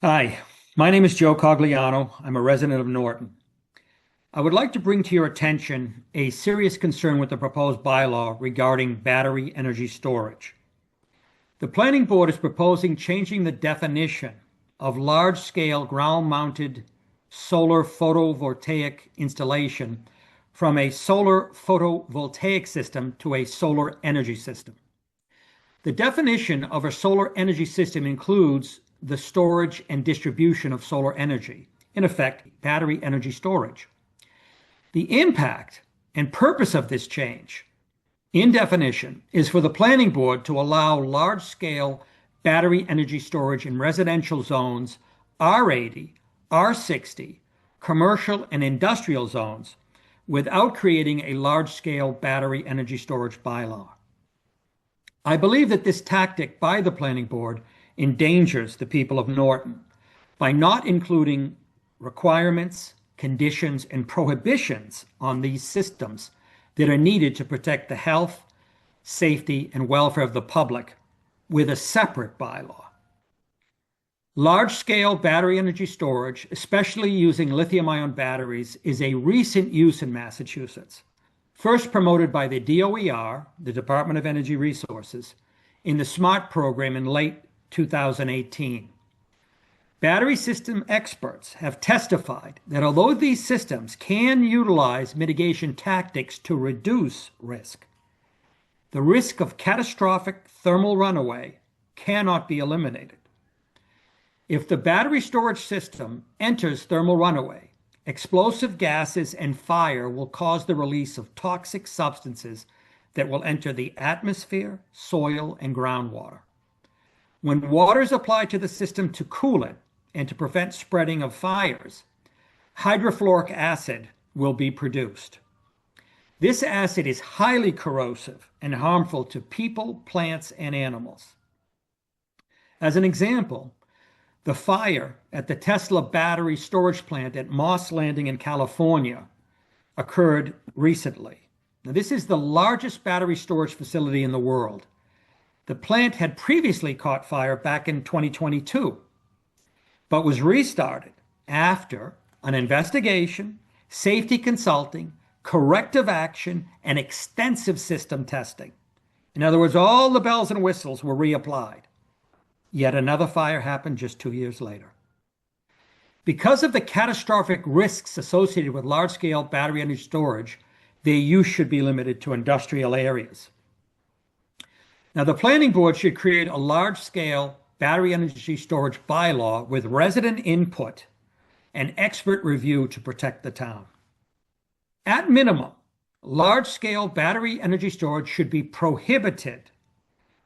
Hi, my name is Joe Cogliano. I'm a resident of Norton. I would like to bring to your attention a serious concern with the proposed bylaw regarding battery energy storage. The Planning Board is proposing changing the definition of large-scale ground-mounted solar photovoltaic installation from a solar photovoltaic system to a solar energy system. The definition of a solar energy system includes the storage and distribution of solar energy, in effect, battery energy storage. The impact and purpose of this change, in definition, is for the Planning Board to allow large-scale battery energy storage in residential zones R80, R60, commercial and industrial zones without creating a large-scale battery energy storage bylaw. I believe that this tactic by the Planning Board endangers the people of Norton by not including requirements, conditions, and prohibitions on these systems that are needed to protect the health, safety, and welfare of the public with a separate bylaw. Large-scale battery energy storage, especially using lithium-ion batteries, is a recent use in Massachusetts, first promoted by the DOER, the Department of Energy Resources, in the SMART program in late 2018. Battery system experts have testified that although these systems can utilize mitigation tactics to reduce risk, the risk of catastrophic thermal runaway cannot be eliminated. If the battery storage system enters thermal runaway, explosive gases and fire will cause the release of toxic substances that will enter the atmosphere, soil, and groundwater. When water is applied to the system to cool it and to prevent spreading of fires, hydrofluoric acid will be produced. This acid is highly corrosive and harmful to people, plants, and animals. As an example, the fire at the Tesla battery storage plant at Moss Landing in California occurred recently. Now, this is the largest battery storage facility in the world. The plant had previously caught fire back in 2022, but was restarted after an investigation, safety consulting, corrective action, and extensive system testing. In other words, all the bells and whistles were reapplied. Yet another fire happened just 2 years later. Because of the catastrophic risks associated with large-scale battery energy storage, their use should be limited to industrial areas. Now, the Planning Board should create a large-scale battery energy storage bylaw with resident input and expert review to protect the town. At minimum, large-scale battery energy storage should be prohibited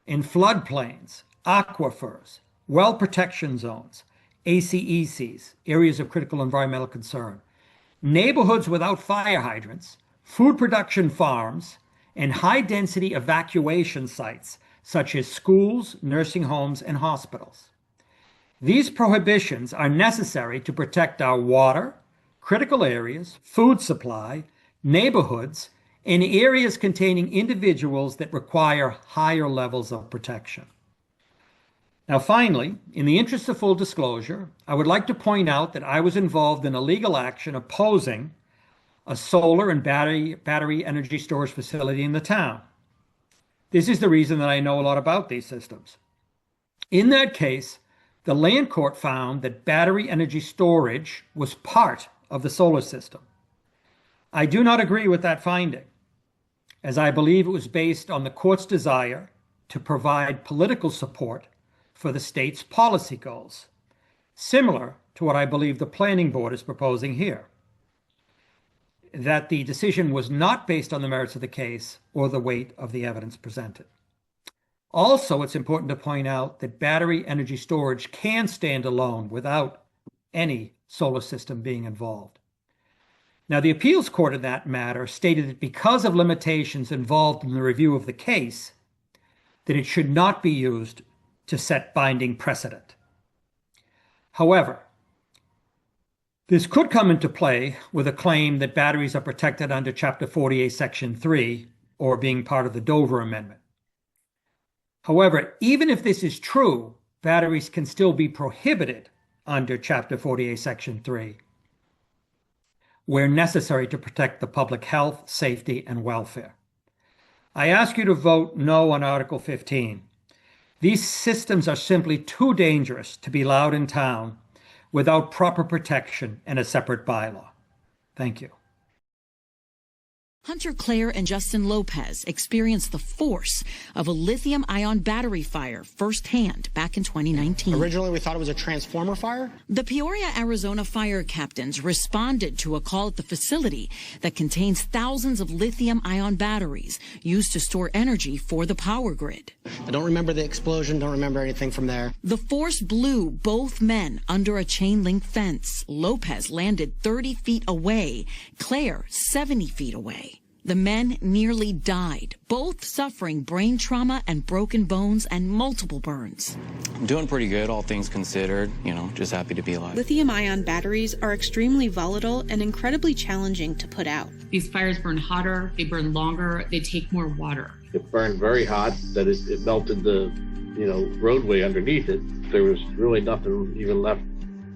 in floodplains, aquifers, well protection zones, ACECs, areas of critical environmental concern, neighborhoods without fire hydrants, food production farms, and high-density evacuation sites, such as schools, nursing homes, and hospitals. These prohibitions are necessary to protect our water, critical areas, food supply, neighborhoods, and areas containing individuals that require higher levels of protection. Now, finally, in the interest of full disclosure, I would like to point out that I was involved in a legal action opposing a solar and battery energy storage facility in the town. This is the reason that I know a lot about these systems. In that case, the land court found that battery energy storage was part of the solar system. I do not agree with that finding, as I believe it was based on the court's desire to provide political support for the state's policy goals, similar to what I believe the Planning Board is proposing here. That the decision was not based on the merits of the case or the weight of the evidence presented. Also, it's important to point out that battery energy storage can stand alone without any solar system being involved. Now, the appeals court in that matter stated that because of limitations involved in the review of the case, that it should not be used to set binding precedent. However, this could come into play with a claim that batteries are protected under Chapter 48, Section 3, or being part of the Dover Amendment. However, even if this is true, batteries can still be prohibited under Chapter 48, Section 3, where necessary to protect the public health, safety, and welfare. I ask you to vote no on Article 15. These systems are simply too dangerous to be allowed in town without proper protection and a separate bylaw. Thank you. Hunter Claire and Justin Lopez experienced the force of a lithium-ion battery fire firsthand back in 2019. Originally, we thought it was a transformer fire. The Peoria, Arizona fire captains responded to a call at the facility that contains thousands of lithium-ion batteries used to store energy for the power grid. I don't remember the explosion, don't remember anything from there. The force blew both men under a chain-link fence. Lopez landed 30 feet away, Claire 70 feet away. The men nearly died, both suffering brain trauma and broken bones and multiple burns. I'm doing pretty good, all things considered. Just happy to be alive. Lithium-ion batteries are extremely volatile and incredibly challenging to put out. These fires burn hotter, they burn longer, they take more water. It burned very hot, that it melted the, roadway underneath it. There was really nothing even left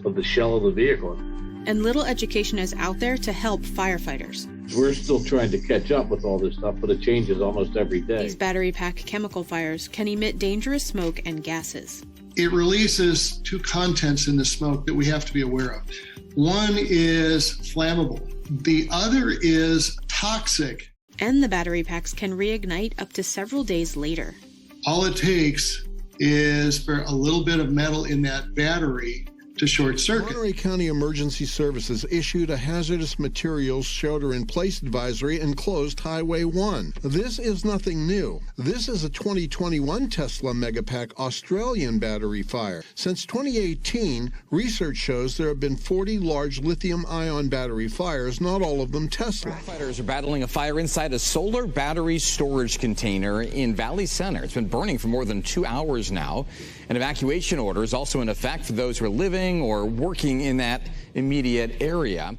of the shell of the vehicle. And little education is out there to help firefighters. We're still trying to catch up with all this stuff, but it changes almost every day. These battery pack chemical fires can emit dangerous smoke and gases. It releases two contents in the smoke that we have to be aware of. One is flammable. The other is toxic. And the battery packs can reignite up to several days later. All it takes is for a little bit of metal in that battery to short circuit. Monterey County Emergency Services issued a hazardous materials shelter-in-place advisory and closed Highway 1. This is nothing new. This is a 2021 Tesla Megapack Australian battery fire. Since 2018, research shows there have been 40 large lithium-ion battery fires, not all of them Tesla. Firefighters are battling a fire inside a solar battery storage container in Valley Center. It's been burning for more than 2 hours now. An evacuation order is also in effect for those who are living or working in that immediate area.